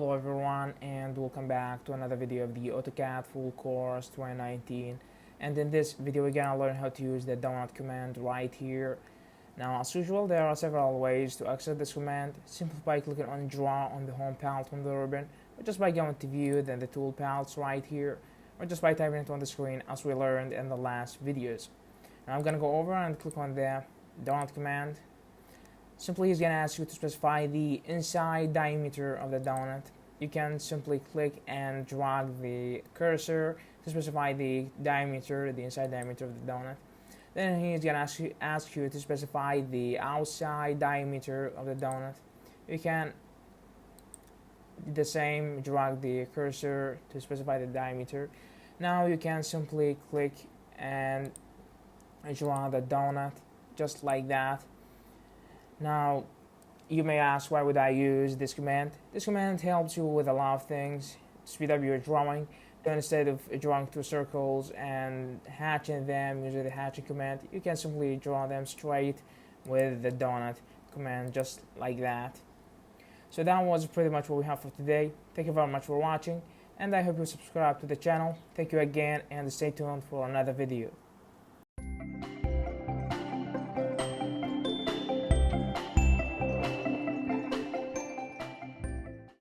Hello everyone, and welcome back to another video of the AutoCAD full course 2019. And in this video we're gonna learn how to use the donut command right here. Now as usual, there are several ways to access this command, simply by clicking on draw on the home palette on the ribbon, or just by going to view, then the tool palettes right here, or just by typing it on the screen as we learned in the last videos. Now I'm gonna go over and click on the donut command. Simply he's going to ask you to specify the inside diameter of the donut. You can simply click and drag the cursor to specify the diameter, the inside diameter of the donut. Then he's going to ask you to specify the outside diameter of the donut. You can do the same, drag the cursor to specify the diameter. Now you can simply click and draw the donut just like that. Now, you may ask, why would I use this command? This command helps you with a lot of things, speed up your drawing. So instead of drawing two circles and hatching them using the hatching command, you can simply draw them straight with the donut command, just like that. So that was pretty much what we have for today. Thank you very much for watching, and I hope you subscribe to the channel. Thank you again, and stay tuned for another video.